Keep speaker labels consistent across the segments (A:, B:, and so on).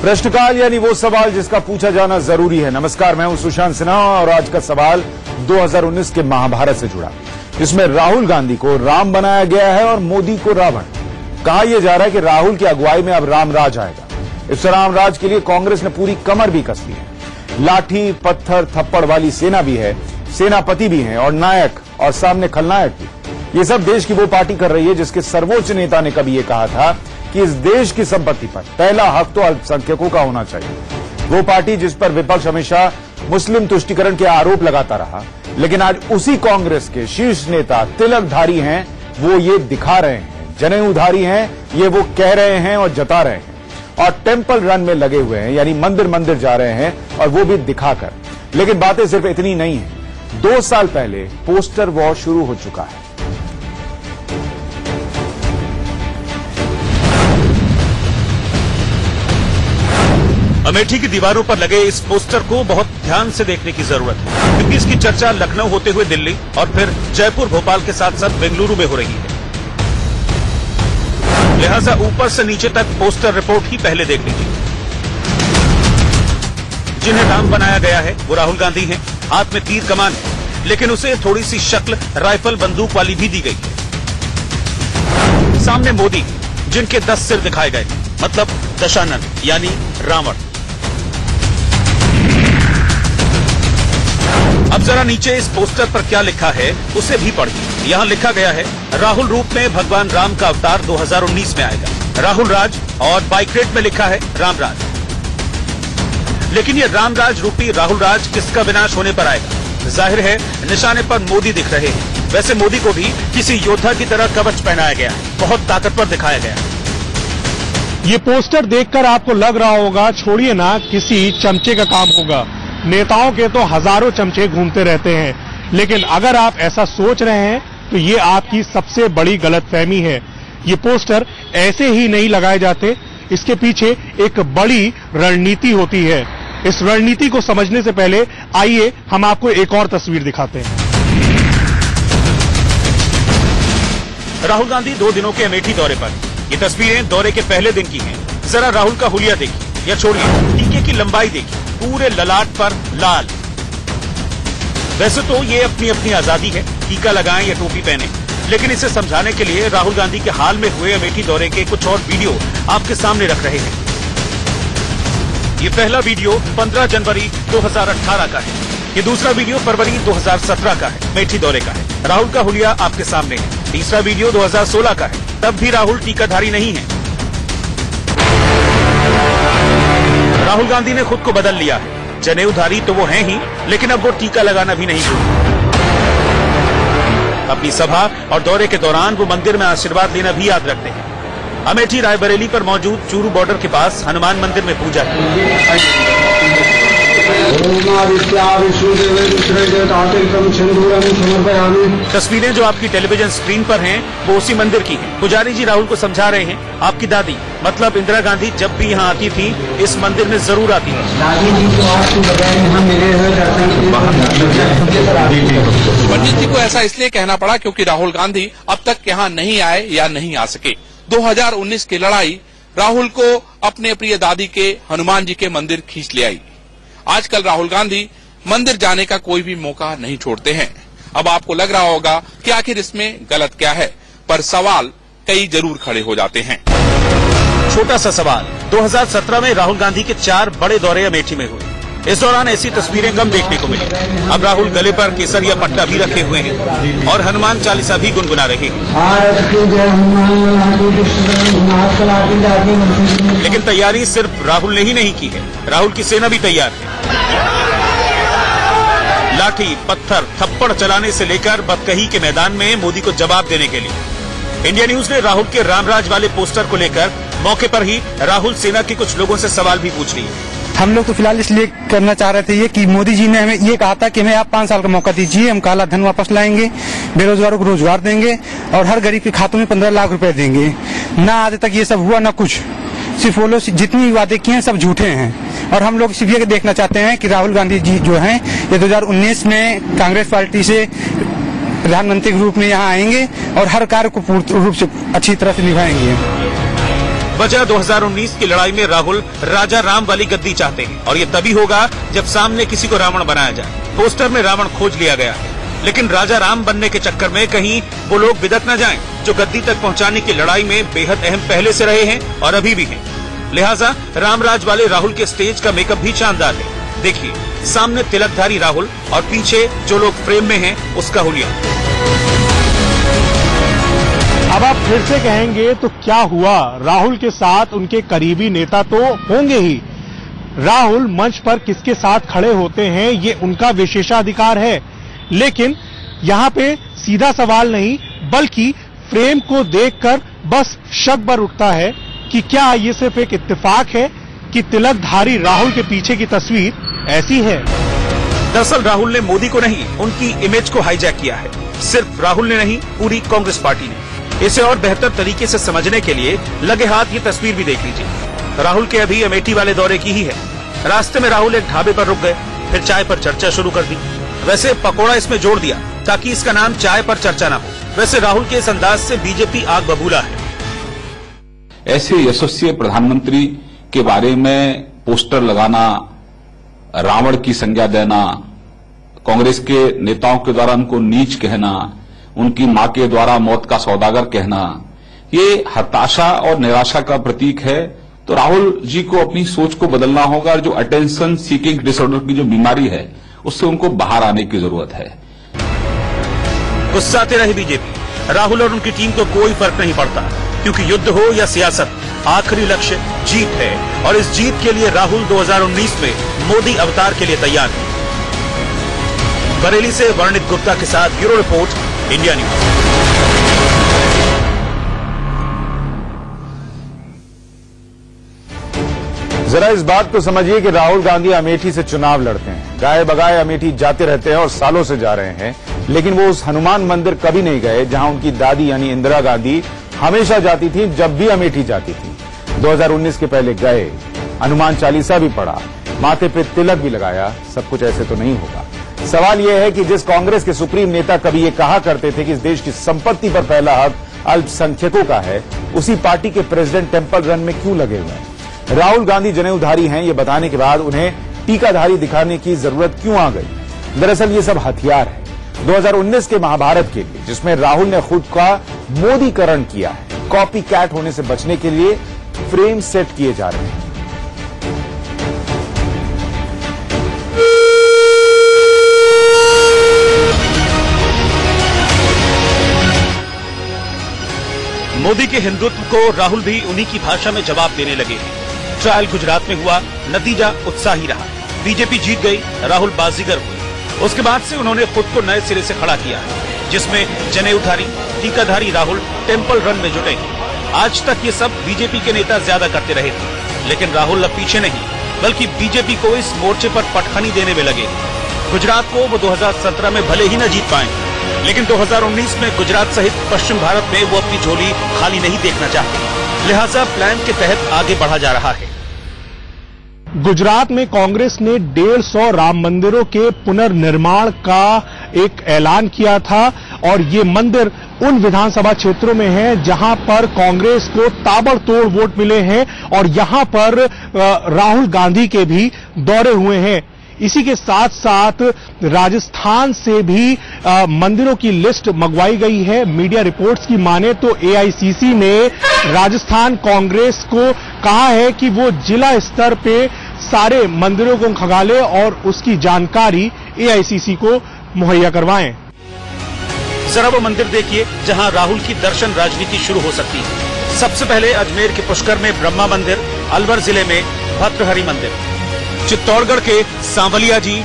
A: प्रश्नकाल यानी वो सवाल जिसका पूछा जाना जरूरी है। नमस्कार, मैं हूं सुशांत सिन्हा और आज का सवाल 2019 के महाभारत से जुड़ा, जिसमें राहुल गांधी को राम बनाया गया है और मोदी को रावण। कहा यह जा रहा है कि राहुल की अगुवाई में अब रामराज आएगा। इस रामराज के लिए कांग्रेस ने पूरी कमर भी कस ली है। लाठी पत्थर थप्पड़ वाली सेना भी है, सेनापति भी है और नायक और सामने खलनायक भी। ये सब देश की वो पार्टी कर रही है जिसके सर्वोच्च नेता ने कभी ये कहा था कि इस देश की संपत्ति पर पहला हक तो अल्पसंख्यकों का होना चाहिए। वो पार्टी जिस पर विपक्ष हमेशा मुस्लिम तुष्टीकरण के आरोप लगाता रहा, लेकिन आज उसी कांग्रेस के शीर्ष नेता तिलकधारी हैं, वो ये दिखा रहे हैं। जनेऊधारी हैं, ये वो कह रहे हैं और जता रहे हैं और टेंपल रन में लगे हुए हैं, यानी मंदिर मंदिर जा रहे हैं और वो भी दिखाकर। लेकिन बातें सिर्फ इतनी नहीं है। 2 साल पहले पोस्टर वॉर शुरू हो चुका है।
B: अमेठी की दीवारों पर लगे इस पोस्टर को बहुत ध्यान से देखने की जरूरत है, क्योंकि इसकी चर्चा लखनऊ होते हुए दिल्ली और फिर जयपुर भोपाल के साथ साथ बेंगलुरु में हो रही है। लिहाजा ऊपर से नीचे तक पोस्टर रिपोर्ट ही पहले देख लीजिए। जिन्हें राम बनाया गया है वो राहुल गांधी हैं। हाथ में तीर कमान है, लेकिन उसे थोड़ी सी शक्ल राइफल बंदूक वाली भी दी गई है। सामने मोदी, जिनके 10 सिर दिखाए गए, मतलब दशानन यानी रावण। अब जरा नीचे इस पोस्टर पर क्या लिखा है उसे भी पढ़िए। यहाँ लिखा गया है, राहुल रूप में भगवान राम का अवतार 2019 में आएगा। राहुल राज, और बाइक रेट में लिखा है रामराज। लेकिन ये रामराज रूपी राहुल राज किसका विनाश होने पर आएगा? जाहिर है निशाने पर मोदी दिख रहे हैं। वैसे मोदी को भी किसी योद्धा की तरह कवच पहनाया गया है, बहुत ताकतवर दिखाया गया है।
C: ये पोस्टर देखकर आपको लग रहा होगा छोड़िए ना, किसी चमचे का काम होगा। नेताओं के तो हजारों चमचे घूमते रहते हैं, लेकिन अगर आप ऐसा सोच रहे हैं तो ये आपकी सबसे बड़ी गलतफहमी है। ये पोस्टर ऐसे ही नहीं लगाए जाते, इसके पीछे एक बड़ी रणनीति होती है। इस रणनीति को समझने से पहले आइए हम आपको एक और तस्वीर दिखाते हैं।
B: राहुल गांधी 2 दिनों के अमेठी दौरे पर। ये तस्वीरें दौरे के पहले दिन की हैं। जरा राहुल का हुलिया देखिए, या छोड़िए टीके की लंबाई देखिए, पूरे ललाट पर लाल। वैसे तो ये अपनी अपनी आजादी है, टीका लगाएं या टोपी पहने, लेकिन इसे समझाने के लिए राहुल गांधी के हाल में हुए अमेठी दौरे के कुछ और वीडियो आपके सामने रख रहे हैं। ये पहला वीडियो 15 जनवरी 2018 का है। ये दूसरा वीडियो फरवरी 2017 का है, अमेठी दौरे का है। राहुल का हुलिया आपके सामने है। तीसरा वीडियो 2016 का है, तब भी राहुल टीकाधारी नहीं है। राहुल गांधी ने खुद को बदल लिया है। जनेऊधारी तो वो हैं ही, लेकिन अब वो टीका लगाना भी नहीं भूलते। अपनी सभा और दौरे के दौरान वो मंदिर में आशीर्वाद लेना भी याद रखते हैं। अमेठी रायबरेली पर मौजूद चूरू बॉर्डर के पास हनुमान मंदिर में पूजा की। तस्वीरें जो आपकी टेलीविजन स्क्रीन पर हैं, वो उसी मंदिर की हैं। पुजारी जी राहुल को समझा रहे हैं, आपकी दादी मतलब इंदिरा गांधी जब भी यहाँ आती थी इस मंदिर में जरूर आती थी।
D: दादी जी तो आपकी बजाय यहाँ मिले हुए
E: पंडित जी को ऐसा इसलिए कहना पड़ा क्योंकि राहुल गांधी अब तक यहाँ नहीं आए या नहीं आ सके। 2019 की लड़ाई राहुल को अपने प्रिय दादी के हनुमान जी के मंदिर खींच ले आई। आजकल राहुल गांधी मंदिर जाने का कोई भी मौका नहीं छोड़ते हैं। अब आपको लग रहा होगा कि आखिर इसमें गलत क्या है, पर सवाल कई जरूर खड़े हो जाते हैं।
B: छोटा सा सवाल, 2017 में राहुल गांधी के 4 बड़े दौरे अमेठी में हुए। इस दौरान ऐसी तस्वीरें कम देखने को मिली। अब राहुल गले पर केसरिया पट्टा भी रखे हुए हैं और हनुमान चालीसा भी गुनगुना रहे हैं। लेकिन तैयारी सिर्फ राहुल ने ही नहीं की है, राहुल की सेना भी तैयार है। लाठी पत्थर थप्पड़ चलाने से लेकर बदकही के मैदान में मोदी को जवाब देने के लिए इंडिया न्यूज ने राहुल के रामराज वाले पोस्टर को लेकर मौके पर ही राहुल सेना के कुछ लोगों से सवाल भी पूछ लिए।
F: हम लोग तो फिलहाल इसलिए करना चाह रहे थे ये कि मोदी जी ने हमें ये कहा था कि हमें आप 5 साल का मौका दीजिए, हम काला धन वापस लाएंगे, बेरोजगारों को रोजगार देंगे और हर गरीब के खातों में 15 लाख रुपए देंगे। ना आज तक ये सब हुआ, ना कुछ। सिर्फ वो लोग जितनी वादे किए हैं सब झूठे हैं और हम लोग सिर्फ ये देखना चाहते हैं कि राहुल गांधी जी जो हैं ये 2019 में कांग्रेस पार्टी से प्रधानमंत्री के रूप में यहाँ आएंगे और हर कार्य को पूर्ण रूप से अच्छी तरह से निभाएंगे।
B: वजह 2019 की लड़ाई में राहुल राजा राम वाली गद्दी चाहते हैं और ये तभी होगा जब सामने किसी को रावण बनाया जाए। पोस्टर में रावण खोज लिया गया है, लेकिन राजा राम बनने के चक्कर में कहीं वो लोग बिदक न जाएं जो गद्दी तक पहुंचाने की लड़ाई में बेहद अहम पहले से रहे हैं और अभी भी हैं। लिहाजा रामराज वाले राहुल के स्टेज का मेकअप भी शानदार है। देखिए, सामने तिलकधारी राहुल और पीछे जो लोग फ्रेम में हैं उसका हुलिया।
C: अब आप फिर से कहेंगे तो क्या हुआ, राहुल के साथ उनके करीबी नेता तो होंगे ही। राहुल मंच पर किसके साथ खड़े होते हैं ये उनका विशेषाधिकार है, लेकिन यहाँ पे सीधा सवाल नहीं बल्कि फ्रेम को देखकर बस शक बर उठता है कि क्या ये सिर्फ एक इत्तेफाक है कि तिलकधारी राहुल के पीछे की तस्वीर ऐसी है।
B: दरअसल राहुल ने मोदी को नहीं, उनकी इमेज को हाईजैक किया है। सिर्फ राहुल ने नहीं, पूरी कांग्रेस पार्टी ने। इसे और बेहतर तरीके से समझने के लिए लगे हाथ ये तस्वीर भी देख लीजिए। राहुल के अभी अमेठी वाले दौरे की ही है। रास्ते में राहुल एक ढाबे पर रुक गए, फिर चाय पर चर्चा शुरू कर दी। वैसे पकौड़ा इसमें जोड़ दिया ताकि इसका नाम चाय पर चर्चा ना हो। वैसे राहुल के इस अंदाज से बीजेपी आग बबूला है।
G: ऐसे यशस्वी प्रधानमंत्री के बारे में पोस्टर लगाना, रावण की संज्ञा देना, कांग्रेस के नेताओं के द्वारा उनको नीच कहना, उनकी मां के द्वारा मौत का सौदागर कहना, ये हताशा और निराशा का प्रतीक है। तो राहुल जी को अपनी सोच को बदलना होगा और जो अटेंशन सीकिंग डिसऑर्डर की जो बीमारी है उससे उनको बाहर आने की जरूरत है।
B: गुस्साते रहे बीजेपी, राहुल और उनकी टीम को कोई फर्क नहीं पड़ता, क्योंकि युद्ध हो या सियासत, आखिरी लक्ष्य जीत है और इस जीत के लिए राहुल 2019 में मोदी अवतार के लिए तैयार है। बरेली से वर्णित गुप्ता के साथ ब्यूरो रिपोर्ट, इंडिया न्यूज।
A: जरा इस बात को समझिए कि राहुल गांधी अमेठी से चुनाव लड़ते हैं, गाए बगाए अमेठी जाते रहते हैं और सालों से जा रहे हैं, लेकिन वो उस हनुमान मंदिर कभी नहीं गए जहां उनकी दादी यानी इंदिरा गांधी हमेशा जाती थी जब भी अमेठी जाती थी। 2019 के पहले गए, हनुमान चालीसा भी पढ़ा, माथे पे तिलक भी लगाया। सब कुछ ऐसे तो नहीं होगा। सवाल यह है कि जिस कांग्रेस के सुप्रीम नेता कभी ये कहा करते थे कि इस देश की संपत्ति पर पहला हक अल्पसंख्यकों का है, उसी पार्टी के प्रेसिडेंट टेंपल रन में क्यों लगे हुए हैं? राहुल गांधी जनेऊधारी हैं ये बताने के बाद उन्हें टीकाधारी दिखाने की जरूरत क्यों आ गई? दरअसल ये सब हथियार है 2019 के महाभारत के लिए, जिसमें राहुल ने खुद का मोदीकरण किया है। कॉपी कैट होने से बचने के लिए फ्रेम सेट किए जा रहे हैं।
B: मोदी के हिंदुत्व को राहुल भी उन्हीं की भाषा में जवाब देने लगे हैं। ट्रायल गुजरात में हुआ, नतीजा उत्साही रहा, बीजेपी जीत गई, राहुल बाजीगर हुए। उसके बाद से उन्होंने खुद को नए सिरे से खड़ा किया, जिसमें जनेऊधारी, टीकाधारी राहुल टेंपल रन में जुटे। आज तक ये सब बीजेपी के नेता ज्यादा करते रहे थे, लेकिन राहुल अब पीछे नहीं, बल्कि बीजेपी को इस मोर्चे पर पटखनी देने में लगे। गुजरात को वो 2017 में भले ही न जीत पाए, लेकिन 2019 में गुजरात सहित पश्चिम भारत में वो अपनी झोली खाली नहीं देखना चाहते, लिहाजा प्लान के तहत आगे बढ़ा जा रहा है।
C: गुजरात में कांग्रेस ने 150 राम मंदिरों के पुनर्निर्माण का एक ऐलान किया था और ये मंदिर उन विधानसभा क्षेत्रों में है जहां पर कांग्रेस को ताबड़तोड़ वोट मिले हैं और यहां पर राहुल गांधी के भी दौरे हुए हैं। इसी के साथ साथ राजस्थान से भी मंदिरों की लिस्ट मंगवाई गई है। मीडिया रिपोर्ट्स की माने तो एआईसीसी ने राजस्थान कांग्रेस को कहा है कि वो जिला स्तर पे सारे मंदिरों को खंगाले और उसकी जानकारी एआईसीसी को मुहैया करवाएं।
B: जरा वो मंदिर देखिए जहां राहुल की दर्शन राजनीति शुरू हो सकती है। सबसे पहले अजमेर के पुष्कर में ब्रह्मा मंदिर, अलवर जिले में भतृहरि मंदिर, चित्तौड़गढ़ के सांवलिया जी,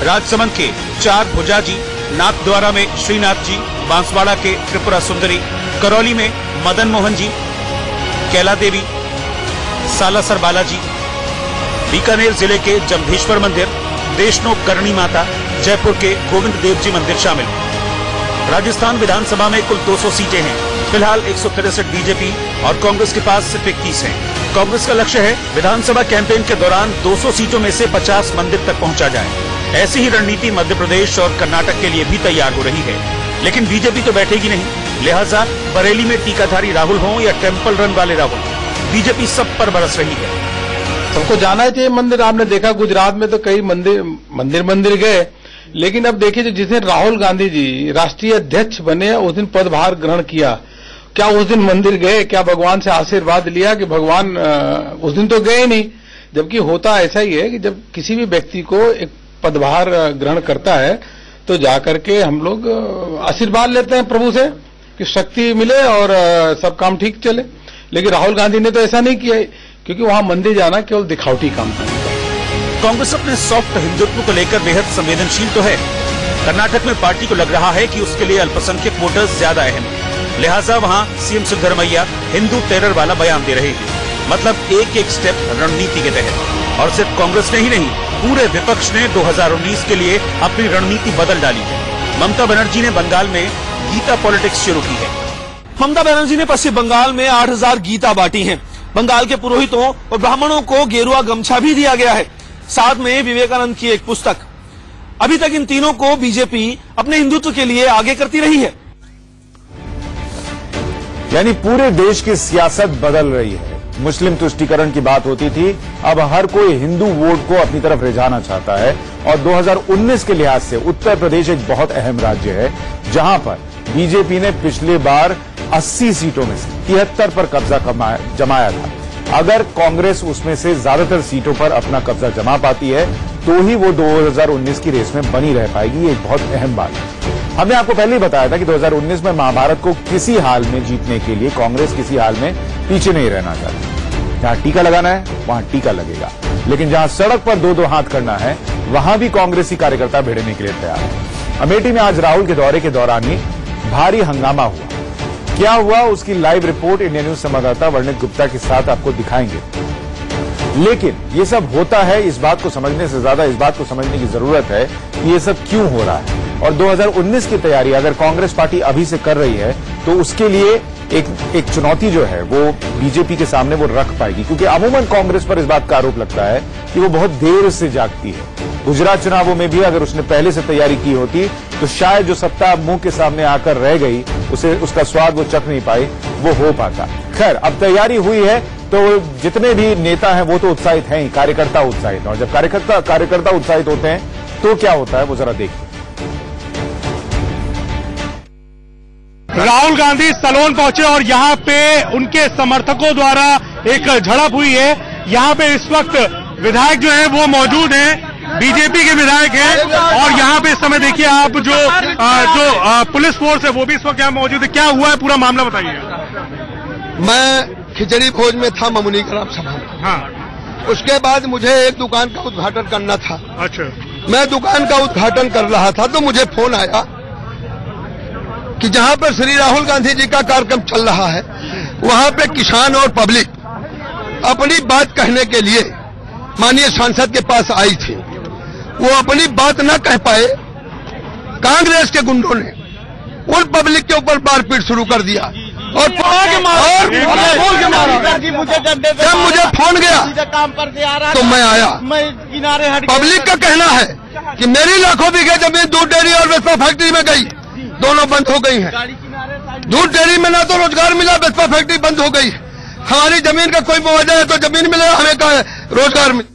B: राजसमंद के चार भुजा जी, नाथद्वारा में श्रीनाथ जी, बांसवाड़ा के त्रिपुरा सुंदरी, करौली में मदन मोहन जी, कैला देवी, सालासर बालाजी, बीकानेर जिले के जम्भेश्वर मंदिर, देशनोक करणी माता, जयपुर के गोविंद देव जी मंदिर शामिल। राजस्थान विधानसभा में कुल 200 सीटें हैं। फिलहाल 163 बीजेपी और कांग्रेस के पास सिर्फ 21 हैं। कांग्रेस का लक्ष्य है विधानसभा कैंपेन के दौरान 200 सीटों में से 50 मंदिर तक पहुंचा जाए। ऐसी ही रणनीति मध्य प्रदेश और कर्नाटक के लिए भी तैयार हो रही है, लेकिन बीजेपी तो बैठेगी नहीं। लिहाजा बरेली में टीकाधारी राहुल हों या टेंपल रन वाले राहुल, बीजेपी सब पर बरस रही है।
H: सबको जाना चाहिए मंदिर। आपने देखा गुजरात में तो कई मंदिर गए, लेकिन अब देखिए जिस दिन राहुल गांधी जी राष्ट्रीय अध्यक्ष बने उस दिन पदभार ग्रहण किया, क्या उस दिन मंदिर गए? क्या भगवान से आशीर्वाद लिया कि भगवान? उस दिन तो गए नहीं। जबकि होता ऐसा ही है कि जब किसी भी व्यक्ति को एक पदभार ग्रहण करता है तो जाकर के हम लोग आशीर्वाद लेते हैं प्रभु से कि शक्ति मिले और सब काम ठीक चले। लेकिन राहुल गांधी ने तो ऐसा नहीं किया, क्योंकि वहां मंदिर जाना केवल दिखावटी काम था।
B: कांग्रेस अपने सॉफ्ट हिंदुत्व को लेकर बेहद संवेदनशील तो है। कर्नाटक में पार्टी को लग रहा है कि उसके लिए अल्पसंख्यक वोटर्स ज्यादा अहम है, लिहाजा वहां सीएम सिद्धरमैया हिंदू टेरर वाला बयान दे रहे हैं। मतलब एक एक स्टेप रणनीति के तहत। और सिर्फ कांग्रेस ने ही नहीं, पूरे विपक्ष ने 2019 के लिए अपनी रणनीति बदल डाली है। ममता बनर्जी ने बंगाल में गीता पॉलिटिक्स शुरू की है।
I: ममता बनर्जी ने पश्चिम बंगाल में 8000 गीता बांटी हैं। बंगाल के पुरोहितों और ब्राह्मणों को गेरुआ गमछा भी दिया गया है, साथ में विवेकानंद की एक पुस्तक। अभी तक इन तीनों को बीजेपी अपने हिंदुत्व के लिए आगे करती रही है।
A: यानी पूरे देश की सियासत बदल रही है। मुस्लिम तुष्टीकरण की बात होती थी, अब हर कोई हिंदू वोट को अपनी तरफ रिझाना चाहता है। और 2019 के लिहाज से उत्तर प्रदेश एक बहुत अहम राज्य है, जहां पर बीजेपी ने पिछले बार 80 सीटों में से 73 पर कब्जा जमाया था। अगर कांग्रेस उसमें से ज्यादातर सीटों पर अपना कब्जा जमा पाती है तो ही वो 2019 की रेस में बनी रह पाएगी। ये एक बहुत अहम बात है। हमने आपको पहले ही बताया था कि 2019 में महाभारत को किसी हाल में जीतने के लिए कांग्रेस किसी हाल में पीछे नहीं रहना चाहती। जहां टीका लगाना है वहां टीका लगेगा, लेकिन जहां सड़क पर दो हाथ करना है वहां भी कांग्रेसी कार्यकर्ता भिड़ने के लिए तैयार है। अमेठी में आज राहुल के दौरे के दौरान ही भारी हंगामा हुआ। क्या हुआ उसकी लाइव रिपोर्ट इंडिया न्यूज संवाददाता वर्णित गुप्ता के साथ आपको दिखाएंगे। लेकिन ये सब होता है, इस बात को समझने से ज्यादा इस बात को समझने की जरूरत है कि ये सब क्यों हो रहा है। और 2019 की तैयारी अगर कांग्रेस पार्टी अभी से कर रही है तो उसके लिए एक चुनौती जो है वो बीजेपी के सामने वो रख पाएगी, क्योंकि अमूमन कांग्रेस पर इस बात का आरोप लगता है कि वो बहुत देर से जागती है। गुजरात चुनावों में भी अगर उसने पहले से तैयारी की होती तो शायद जो सत्ता मुंह के सामने आकर रह गई उसका स्वाद वो चख नहीं पाई, वो हो पाता। खैर, अब तैयारी हुई है तो जितने भी नेता हैं वो तो उत्साहित हैं ही, कार्यकर्ता उत्साहित हैं। और जब कार्यकर्ता उत्साहित होते हैं तो क्या होता है वो जरा देखिए।
C: राहुल गांधी सलोन पहुंचे और यहाँ पे उनके समर्थकों द्वारा एक झड़प हुई है। यहाँ पे इस वक्त विधायक जो है वो मौजूद हैं, बीजेपी के विधायक हैं। और यहाँ पे इस समय देखिए आप जो पुलिस फोर्स है वो भी इस वक्त यहाँ मौजूद है। क्या हुआ है पूरा मामला बताइए।
J: मैं खिचड़ी भोज में था ममुनी ग्राम सभा में।
C: हाँ।
J: उसके बाद मुझे एक दुकान का उद्घाटन करना था।
C: अच्छा।
J: मैं दुकान का उद्घाटन कर रहा था तो मुझे फोन आया कि जहां पर श्री राहुल गांधी जी का कार्यक्रम चल रहा है वहां पे किसान और पब्लिक अपनी बात कहने के लिए माननीय सांसद के पास आई थी। वो अपनी बात न कह पाए, कांग्रेस के गुंडों ने उन पब्लिक के ऊपर मारपीट शुरू कर दिया और जब मुझे फोन गया तो मैं आया। पब्लिक का कहना है कि मेरी लाखों बीघे जमीन दूध डेयरी और वेस्पा फैक्ट्री में गई, दोनों बंद हो गई हैं। दूध डेयरी में ना तो रोजगार मिला, वेस्पा फैक्ट्री बंद हो गई। हमारी जमीन का कोई मुआवजा है तो जमीन मिले, हमें रोजगार मिले।